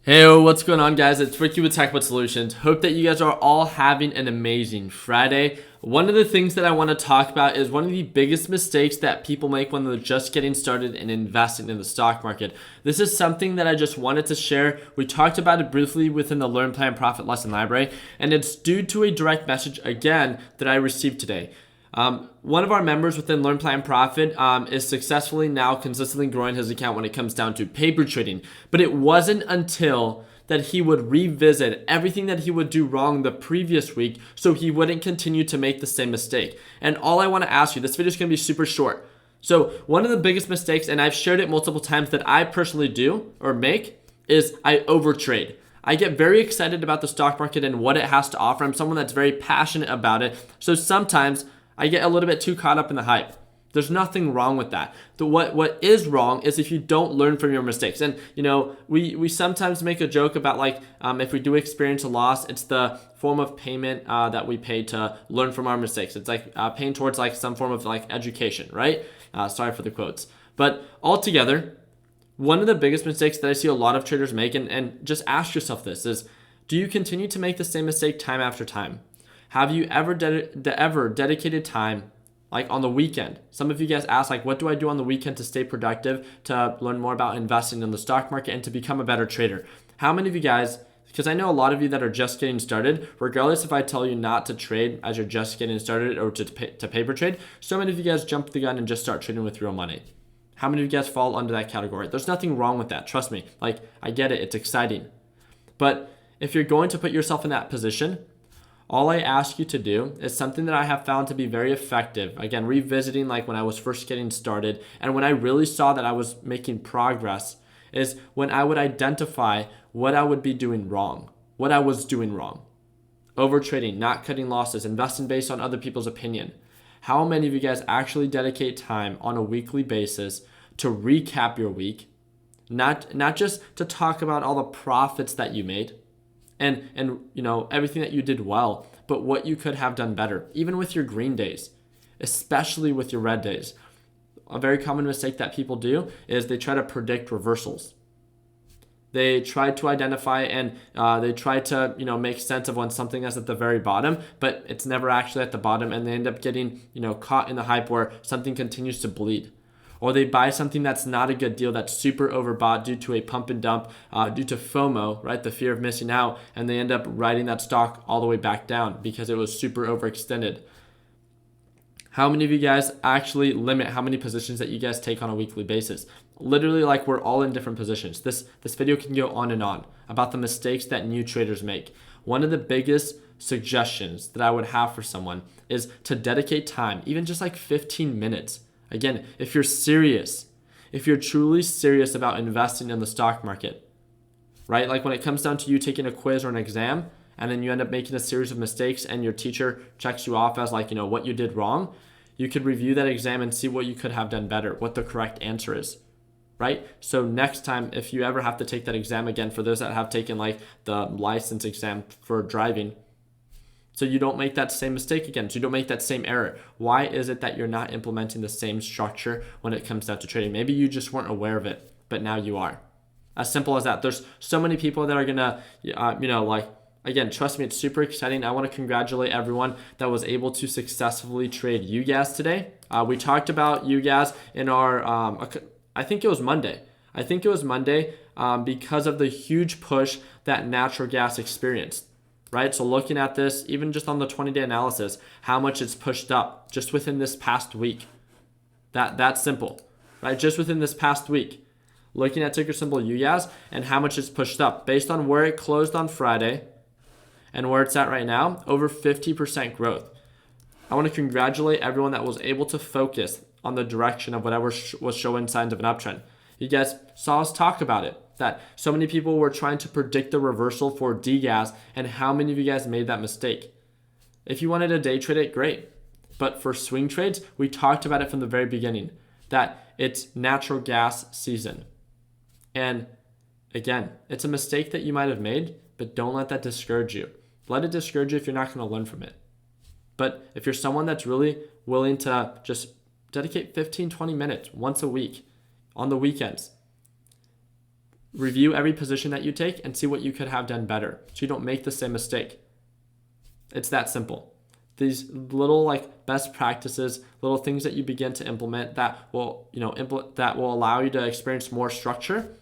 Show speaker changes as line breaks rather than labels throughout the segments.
Hey, what's going on, guys? It's Ricky with TechBot Solutions. Hope that you guys are all having an amazing Friday. One of the things that I want to talk about is one of the biggest mistakes that people make when they're just getting started in investing in the stock market. This is something that I just wanted to share. We talked about it briefly within the Learn, Plan, Profit lesson library, and it's due to a direct message again that I received today. One of our members within Learn, Plan, Profit is successfully now consistently growing his account when it comes down to paper trading. But it wasn't until that he would revisit everything that he would do wrong the previous week so he wouldn't continue to make the same mistake. And all I want to ask you, this video is going to be super short. So one of the biggest mistakes, and I've shared it multiple times, that I personally do or make is I overtrade. I get very excited about the stock market and what it has to offer. I'm someone that's very passionate about it. So sometimes I get a little bit too caught up in the hype. There's nothing wrong with that. What is wrong is if you don't learn from your mistakes. And we sometimes make a joke about if we do experience a loss, it's the form of payment that we pay to learn from our mistakes. It's like paying towards some form of education, right? Sorry for the quotes. But altogether, one of the biggest mistakes that I see a lot of traders make, and just ask yourself this, is do you continue to make the same mistake time after time? Have you ever dedicated time on the weekend? Some of you guys ask what do I do on the weekend to stay productive, to learn more about investing in the stock market, and to become a better trader? How many of you guys, because I know a lot of you that are just getting started, regardless if I tell you not to trade as you're just getting started or to paper trade, so many of you guys jump the gun and just start trading with real money. How many of you guys fall under that category? There's nothing wrong with that. Trust me. I get it. It's exciting. But if you're going to put yourself in that position, all I ask you to do is something that I have found to be very effective. Again, revisiting when I was first getting started and when I really saw that I was making progress, is when I would identify what I would be doing wrong, what I was doing wrong. Overtrading, not cutting losses, investing based on other people's opinion. How many of you guys actually dedicate time on a weekly basis to recap your week, not just to talk about all the profits that you made, and everything that you did well, but what you could have done better, even with your green days, especially with your red days. A very common mistake that people do is they try to predict reversals. They try to identify and they try to make sense of when something is at the very bottom, but it's never actually at the bottom, and they end up getting caught in the hype where something continues to bleed. Or they buy something that's not a good deal, that's super overbought due to a pump and dump, due to FOMO, right? The fear of missing out. And they end up riding that stock all the way back down because it was super overextended. How many of you guys actually limit how many positions that you guys take on a weekly basis? Literally, we're all in different positions. This video can go on and on about the mistakes that new traders make. One of the biggest suggestions that I would have for someone is to dedicate time, even just 15 minutes. Again, if you're serious, if you're truly serious about investing in the stock market, right? When it comes down to you taking a quiz or an exam, and then you end up making a series of mistakes and your teacher checks you off as what you did wrong, you could review that exam and see what you could have done better, what the correct answer is, right? So next time, if you ever have to take that exam again, for those that have taken the license exam for driving, so you don't make that same mistake again. So you don't make that same error. Why is it that you're not implementing the same structure when it comes down to trading? Maybe you just weren't aware of it, but now you are. As simple as that. There's so many people that are gonna, again, trust me, it's super exciting. I want to congratulate everyone that was able to successfully trade UGAS today. We talked about UGAS in our, I think it was Monday. Because of the huge push that natural gas experienced. Right? So looking at this, even just on the 20-day analysis, how much it's pushed up just within this past week. That's simple, right? Just within this past week. Looking at ticker symbol UGAS and how much it's pushed up based on where it closed on Friday and where it's at right now, over 50% growth. I want to congratulate everyone that was able to focus on the direction of whatever was showing signs of an uptrend. You guys saw us talk about it, that so many people were trying to predict the reversal for DGAS, and how many of you guys made that mistake? If you wanted to day trade it, great. But for swing trades, we talked about it from the very beginning, that it's natural gas season. And again, it's a mistake that you might have made, but don't let that discourage you. Let it discourage you if you're not going to learn from it. But if you're someone that's really willing to just dedicate 15, 20 minutes once a week on the weekends, review every position that you take and see what you could have done better so you don't make the same mistake. It's that simple. These little like best practices, little things that you begin to implement that will, that will allow you to experience more structure.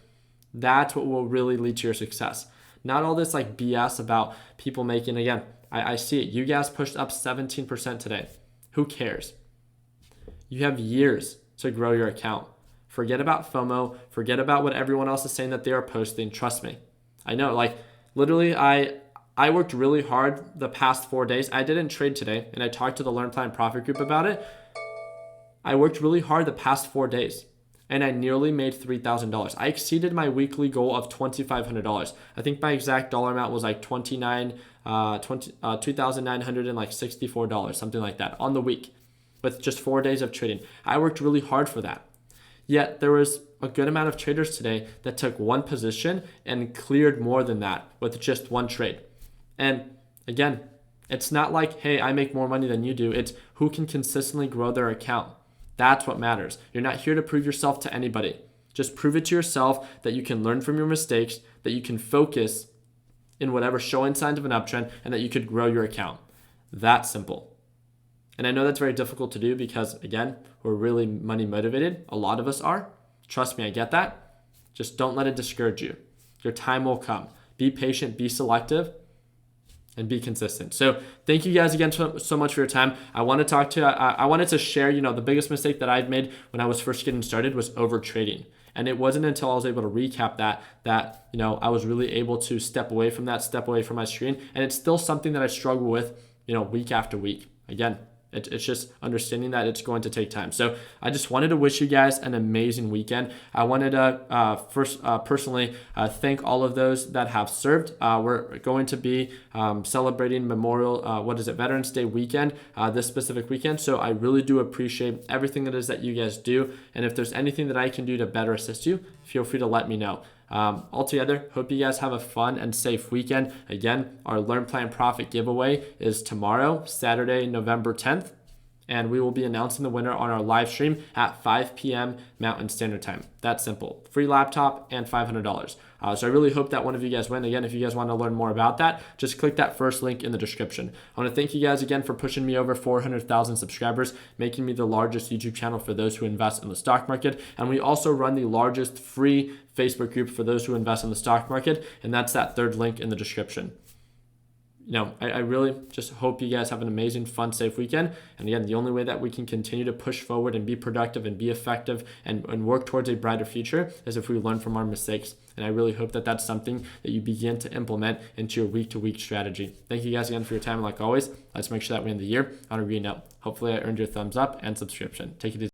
That's what will really lead to your success. Not all this like BS about people making, again, I see it. You guys pushed up 17% today. Who cares? You have years to grow your account. Forget about FOMO. Forget about what everyone else is saying that they are posting. Trust me. I know, like literally I worked really hard the past 4 days. I didn't trade today, and I talked to the Learn Plan Profit group about it. I worked really hard the past 4 days, and I nearly made $3,000. I exceeded my weekly goal of $2,500. I think my exact dollar amount was like $2,964, something like that, on the week with just 4 days of trading. I worked really hard for that. Yet there was a good amount of traders today that took one position and cleared more than that with just one trade. And again, it's not like, hey, I make more money than you do. It's who can consistently grow their account. That's what matters. You're not here to prove yourself to anybody. Just prove it to yourself that you can learn from your mistakes, that you can focus in whatever showing signs of an uptrend, and that you could grow your account. That simple. And I know that's very difficult to do because, again, we're really money motivated. A lot of us are. Trust me, I get that. Just don't let it discourage you. Your time will come. Be patient, be selective, and be consistent. So thank you guys again so much for your time. I wanted to share, the biggest mistake that I've made when I was first getting started was over trading. And it wasn't until I was able to recap that I was really able to step away from my screen. And it's still something that I struggle with, week after week. Again, it's just understanding that it's going to take time. So I just wanted to wish you guys an amazing weekend. I wanted to personally thank all of those that have served. We're going to be celebrating Veterans Day weekend, this specific weekend. So I really do appreciate everything that is that you guys do. And if there's anything that I can do to better assist you, feel free to let me know. Altogether, hope you guys have a fun and safe weekend. Again, our Learn Plan Profit giveaway is tomorrow, Saturday, November 10th, and we will be announcing the winner on our live stream at 5 p.m. Mountain Standard Time. That's simple. Free laptop and $500. So I really hope that one of you guys win. Again, if you guys want to learn more about that, just click that first link in the description. I want to thank you guys again for pushing me over 400,000 subscribers, making me the largest YouTube channel for those who invest in the stock market. And we also run the largest free Facebook group for those who invest in the stock market, and that's that third link in the description. I really just hope you guys have an amazing, fun, safe weekend. And again, the only way that we can continue to push forward and be productive and be effective and work towards a brighter future is if we learn from our mistakes. And I really hope that that's something that you begin to implement into your week-to-week strategy. Thank you guys again for your time. And like always, let's make sure that we end the year on a green note. Hopefully I earned your thumbs up and subscription. Take it easy.